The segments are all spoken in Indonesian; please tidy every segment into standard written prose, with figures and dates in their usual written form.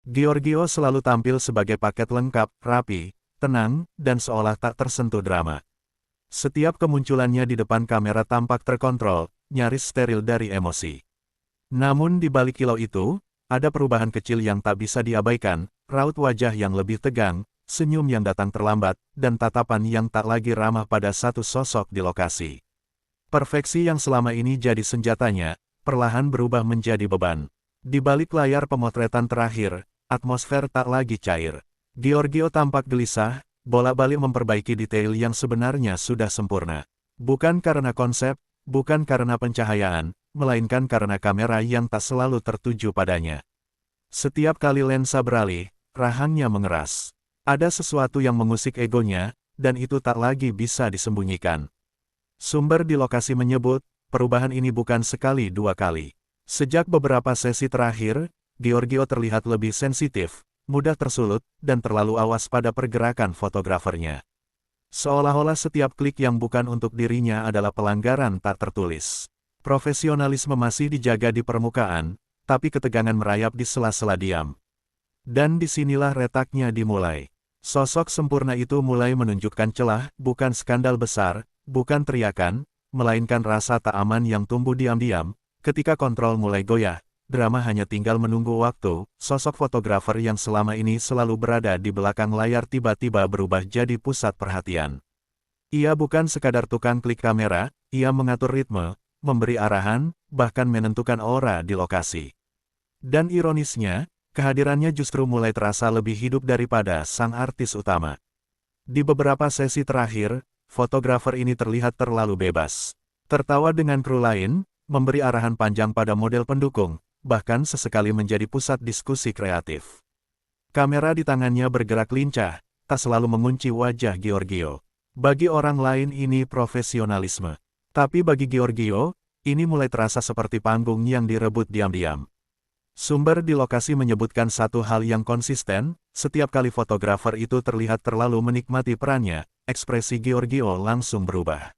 Giorgio selalu tampil sebagai paket lengkap, rapi, tenang, dan seolah tak tersentuh drama. Setiap kemunculannya di depan kamera tampak terkontrol, nyaris steril dari emosi. Namun di balik kilau itu, ada perubahan kecil yang tak bisa diabaikan, raut wajah yang lebih tegang, senyum yang datang terlambat, dan tatapan yang tak lagi ramah pada satu sosok di lokasi. Perfeksi yang selama ini jadi senjatanya, perlahan berubah menjadi beban. Di balik layar pemotretan terakhir, atmosfer tak lagi cair. Giorgio tampak gelisah, bolak-balik memperbaiki detail yang sebenarnya sudah sempurna. Bukan karena konsep, bukan karena pencahayaan, melainkan karena kamera yang tak selalu tertuju padanya. Setiap kali lensa beralih, rahangnya mengeras. Ada sesuatu yang mengusik egonya, dan itu tak lagi bisa disembunyikan. Sumber di lokasi menyebut, perubahan ini bukan sekali dua kali. Sejak beberapa sesi terakhir, Giorgio terlihat lebih sensitif, mudah tersulut, dan terlalu awas pada pergerakan fotografernya. Seolah-olah setiap klik yang bukan untuk dirinya adalah pelanggaran tak tertulis. Profesionalisme masih dijaga di permukaan, tapi ketegangan merayap di sela-sela diam. Dan disinilah retaknya dimulai. Sosok sempurna itu mulai menunjukkan celah, bukan skandal besar, bukan teriakan, melainkan rasa tak aman yang tumbuh diam-diam. Ketika kontrol mulai goyah, drama hanya tinggal menunggu waktu. Sosok fotografer yang selama ini selalu berada di belakang layar tiba-tiba berubah jadi pusat perhatian. Ia bukan sekadar tukang klik kamera, ia mengatur ritme, memberi arahan, bahkan menentukan aura di lokasi. Dan ironisnya, kehadirannya justru mulai terasa lebih hidup daripada sang artis utama. Di beberapa sesi terakhir, fotografer ini terlihat terlalu bebas. Tertawa dengan kru lain, memberi arahan panjang pada model pendukung, bahkan sesekali menjadi pusat diskusi kreatif. Kamera di tangannya bergerak lincah, tak selalu mengunci wajah Giorgio. Bagi orang lain ini profesionalisme. Tapi bagi Giorgio, ini mulai terasa seperti panggung yang direbut diam-diam. Sumber di lokasi menyebutkan satu hal yang konsisten, setiap kali fotografer itu terlihat terlalu menikmati perannya, ekspresi Giorgio langsung berubah.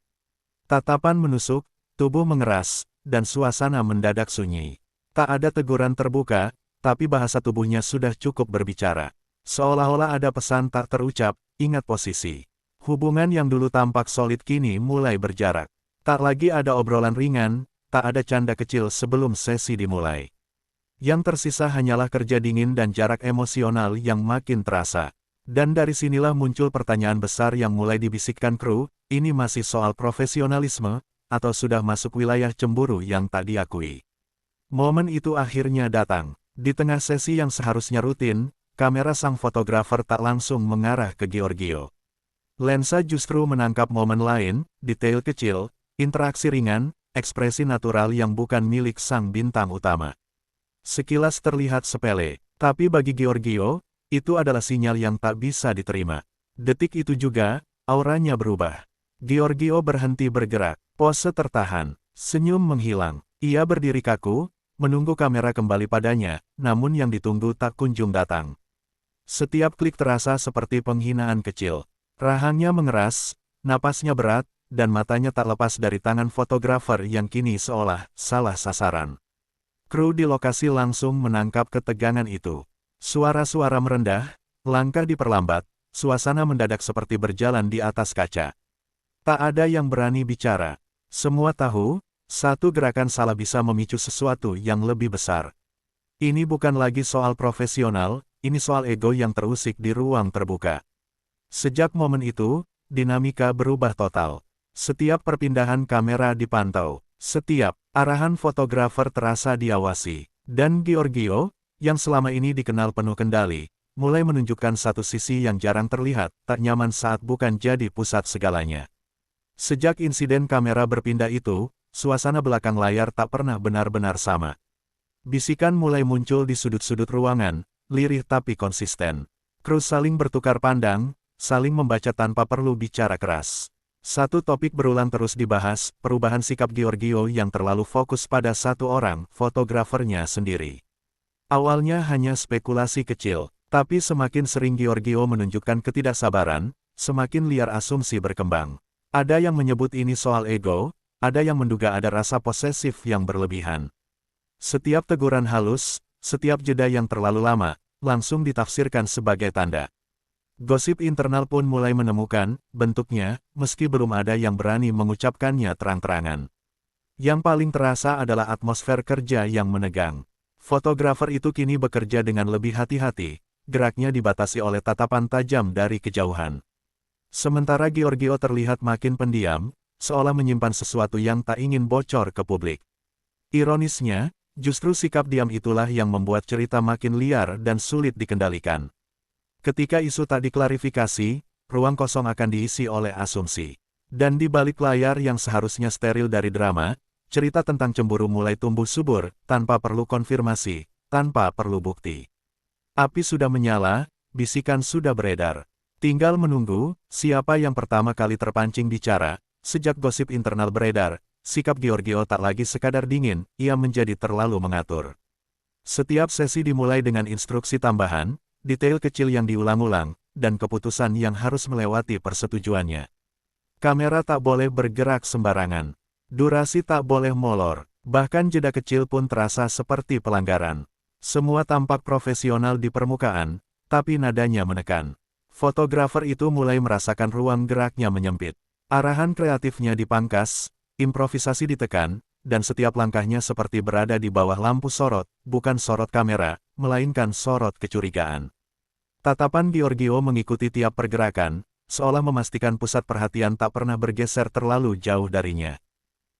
Tatapan menusuk, tubuh mengeras, dan suasana mendadak sunyi. Tak ada teguran terbuka, tapi bahasa tubuhnya sudah cukup berbicara. Seolah-olah ada pesan tak terucap, ingat posisi. Hubungan yang dulu tampak solid kini mulai berjarak. Tak lagi ada obrolan ringan, tak ada canda kecil sebelum sesi dimulai. Yang tersisa hanyalah kerja dingin dan jarak emosional yang makin terasa. Dan dari sinilah muncul pertanyaan besar yang mulai dibisikkan kru, ini masih soal profesionalisme, atau sudah masuk wilayah cemburu yang tak diakui. Momen itu akhirnya datang. Di tengah sesi yang seharusnya rutin, kamera sang fotografer tak langsung mengarah ke Giorgio. Lensa justru menangkap momen lain, detail kecil, interaksi ringan, ekspresi natural yang bukan milik sang bintang utama. Sekilas terlihat sepele, tapi bagi Giorgio, itu adalah sinyal yang tak bisa diterima. Detik itu juga, auranya berubah. Giorgio berhenti bergerak, pose tertahan, senyum menghilang. Ia berdiri kaku, menunggu kamera kembali padanya, namun yang ditunggu tak kunjung datang. Setiap klik terasa seperti penghinaan kecil. Rahangnya mengeras, napasnya berat, dan matanya tak lepas dari tangan fotografer yang kini seolah salah sasaran. Kru di lokasi langsung menangkap ketegangan itu. Suara-suara merendah, langkah diperlambat, suasana mendadak seperti berjalan di atas kaca. Tak ada yang berani bicara. Semua tahu, satu gerakan salah bisa memicu sesuatu yang lebih besar. Ini bukan lagi soal profesional, ini soal ego yang terusik di ruang terbuka. Sejak momen itu, dinamika berubah total. Setiap perpindahan kamera dipantau, setiap arahan fotografer terasa diawasi. Dan Giorgio, yang selama ini dikenal penuh kendali, mulai menunjukkan satu sisi yang jarang terlihat, tak nyaman saat bukan jadi pusat segalanya. Sejak insiden kamera berpindah itu, suasana belakang layar tak pernah benar-benar sama. Bisikan mulai muncul di sudut-sudut ruangan, lirih tapi konsisten. Kru saling bertukar pandang, saling membaca tanpa perlu bicara keras. Satu topik berulang terus dibahas, perubahan sikap Giorgio yang terlalu fokus pada satu orang, fotografernya sendiri. Awalnya hanya spekulasi kecil, tapi semakin sering Giorgio menunjukkan ketidaksabaran, semakin liar asumsi berkembang. Ada yang menyebut ini soal ego, ada yang menduga ada rasa posesif yang berlebihan. Setiap teguran halus, setiap jeda yang terlalu lama, langsung ditafsirkan sebagai tanda. Gosip internal pun mulai menemukan bentuknya, meski belum ada yang berani mengucapkannya terang-terangan. Yang paling terasa adalah atmosfer kerja yang menegang. Fotografer itu kini bekerja dengan lebih hati-hati, geraknya dibatasi oleh tatapan tajam dari kejauhan. Sementara Giorgio terlihat makin pendiam, seolah menyimpan sesuatu yang tak ingin bocor ke publik. Ironisnya, justru sikap diam itulah yang membuat cerita makin liar dan sulit dikendalikan. Ketika isu tak diklarifikasi, ruang kosong akan diisi oleh asumsi. Dan di balik layar yang seharusnya steril dari drama, cerita tentang cemburu mulai tumbuh subur, tanpa perlu konfirmasi, tanpa perlu bukti. Api sudah menyala, bisikan sudah beredar. Tinggal menunggu, siapa yang pertama kali terpancing bicara. Sejak gosip internal beredar, sikap Giorgio tak lagi sekadar dingin, ia menjadi terlalu mengatur. Setiap sesi dimulai dengan instruksi tambahan, detail kecil yang diulang-ulang, dan keputusan yang harus melewati persetujuannya. Kamera tak boleh bergerak sembarangan. Durasi tak boleh molor, bahkan jeda kecil pun terasa seperti pelanggaran. Semua tampak profesional di permukaan, tapi nadanya menekan. Fotografer itu mulai merasakan ruang geraknya menyempit. Arahan kreatifnya dipangkas, improvisasi ditekan, dan setiap langkahnya seperti berada di bawah lampu sorot, bukan sorot kamera, melainkan sorot kecurigaan. Tatapan Giorgio mengikuti tiap pergerakan, seolah memastikan pusat perhatian tak pernah bergeser terlalu jauh darinya.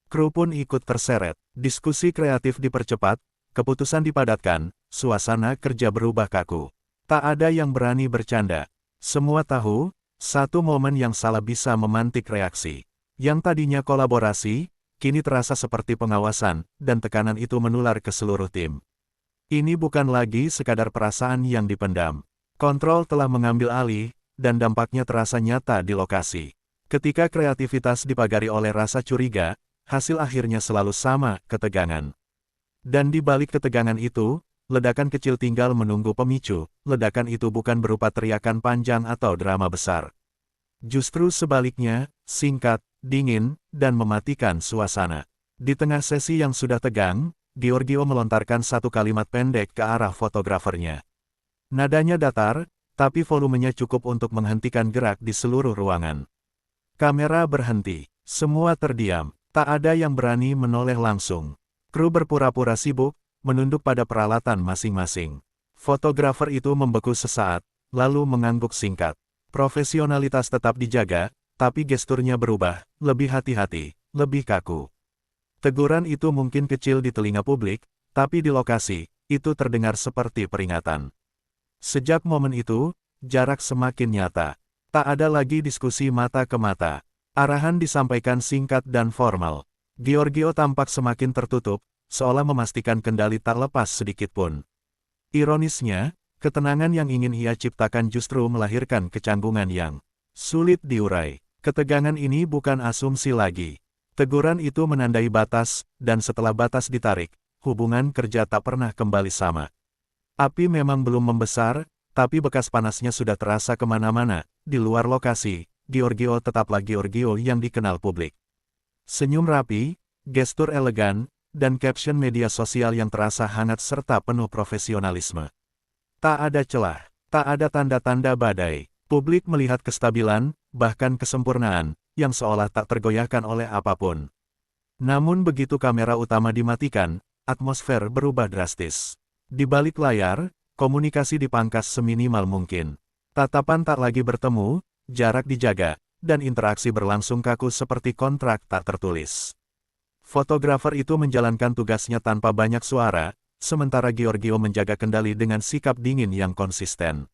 Kru pun ikut terseret, diskusi kreatif dipercepat, keputusan dipadatkan, suasana kerja berubah kaku. Tak ada yang berani bercanda. Semua tahu, satu momen yang salah bisa memantik reaksi. Yang tadinya kolaborasi, kini terasa seperti pengawasan, dan tekanan itu menular ke seluruh tim. Ini bukan lagi sekadar perasaan yang dipendam. Kontrol telah mengambil alih, dan dampaknya terasa nyata di lokasi. Ketika kreativitas dipagari oleh rasa curiga, hasil akhirnya selalu sama, ketegangan. Dan di balik ketegangan itu, ledakan kecil tinggal menunggu pemicu. Ledakan itu bukan berupa teriakan panjang atau drama besar. Justru sebaliknya, singkat, dingin, dan mematikan suasana. Di tengah sesi yang sudah tegang, Giorgio melontarkan satu kalimat pendek ke arah fotografernya. Nadanya datar, tapi volumenya cukup untuk menghentikan gerak di seluruh ruangan. Kamera berhenti, semua terdiam. Tak ada yang berani menoleh langsung. Kru berpura-pura sibuk, menunduk pada peralatan masing-masing. Fotografer itu membeku sesaat, lalu mengangguk singkat. Profesionalitas tetap dijaga, tapi gesturnya berubah, lebih hati-hati, lebih kaku. Teguran itu mungkin kecil di telinga publik, tapi di lokasi, itu terdengar seperti peringatan. Sejak momen itu, jarak semakin nyata. Tak ada lagi diskusi mata ke mata. Arahan disampaikan singkat dan formal. Giorgio tampak semakin tertutup, seolah memastikan kendali tak lepas sedikit pun. Ironisnya, ketenangan yang ingin ia ciptakan justru melahirkan kecanggungan yang sulit diurai. Ketegangan ini bukan asumsi lagi. Teguran itu menandai batas, dan setelah batas ditarik, hubungan kerja tak pernah kembali sama. Api memang belum membesar, tapi bekas panasnya sudah terasa kemana-mana, di luar lokasi. Giorgio tetaplah Giorgio yang dikenal publik. Senyum rapi, gestur elegan, dan caption media sosial yang terasa hangat serta penuh profesionalisme. Tak ada celah, tak ada tanda-tanda badai. Publik melihat kestabilan, bahkan kesempurnaan, yang seolah tak tergoyahkan oleh apapun. Namun begitu kamera utama dimatikan, atmosfer berubah drastis. Di balik layar, komunikasi dipangkas seminimal mungkin. Tatapan tak lagi bertemu, jarak dijaga, dan interaksi berlangsung kaku seperti kontrak tak tertulis. Fotografer itu menjalankan tugasnya tanpa banyak suara, sementara Giorgio menjaga kendali dengan sikap dingin yang konsisten.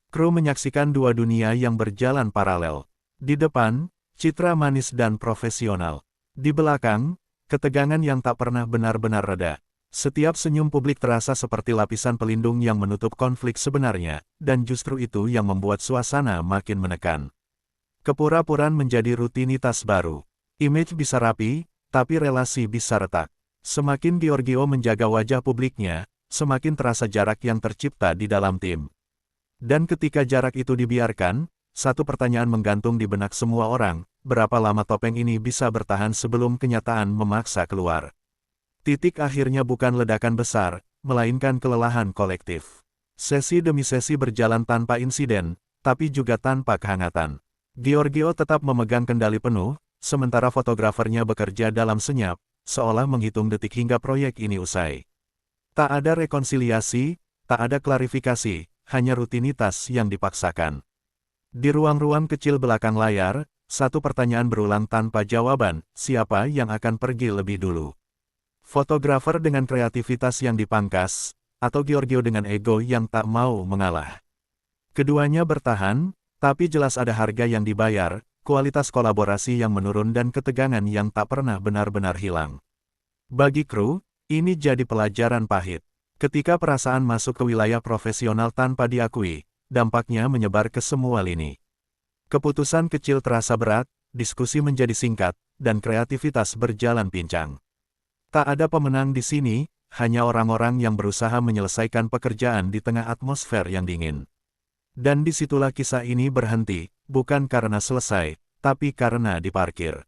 Kru menyaksikan dua dunia yang berjalan paralel. Di depan, citra manis dan profesional. Di belakang, ketegangan yang tak pernah benar-benar reda. Setiap senyum publik terasa seperti lapisan pelindung yang menutup konflik sebenarnya, dan justru itu yang membuat suasana makin menekan. Kepura-puraan menjadi rutinitas baru. Image bisa rapi, tapi relasi bisa retak. Semakin Giorgio menjaga wajah publiknya, semakin terasa jarak yang tercipta di dalam tim. Dan ketika jarak itu dibiarkan, satu pertanyaan menggantung di benak semua orang, berapa lama topeng ini bisa bertahan sebelum kenyataan memaksa keluar. Titik akhirnya bukan ledakan besar, melainkan kelelahan kolektif. Sesi demi sesi berjalan tanpa insiden, tapi juga tanpa kehangatan. Giorgio tetap memegang kendali penuh, sementara fotografernya bekerja dalam senyap, seolah menghitung detik hingga proyek ini usai. Tak ada rekonsiliasi, tak ada klarifikasi, hanya rutinitas yang dipaksakan. Di ruang-ruang kecil belakang layar, satu pertanyaan berulang tanpa jawaban, siapa yang akan pergi lebih dulu? Fotografer dengan kreativitas yang dipangkas, atau Giorgio dengan ego yang tak mau mengalah. Keduanya bertahan, tapi jelas ada harga yang dibayar, kualitas kolaborasi yang menurun dan ketegangan yang tak pernah benar-benar hilang. Bagi kru, ini jadi pelajaran pahit. Ketika perasaan masuk ke wilayah profesional tanpa diakui, dampaknya menyebar ke semua lini. Keputusan kecil terasa berat, diskusi menjadi singkat, dan kreativitas berjalan pincang. Tak ada pemenang di sini, hanya orang-orang yang berusaha menyelesaikan pekerjaan di tengah atmosfer yang dingin. Dan disitulah kisah ini berhenti, bukan karena selesai, tapi karena diparkir.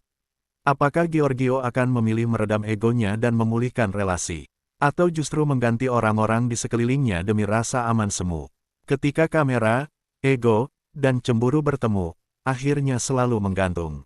Apakah Giorgio akan memilih meredam egonya dan memulihkan relasi? Atau justru mengganti orang-orang di sekelilingnya demi rasa aman semu? Ketika kamera, ego, dan cemburu bertemu, akhirnya selalu menggantung.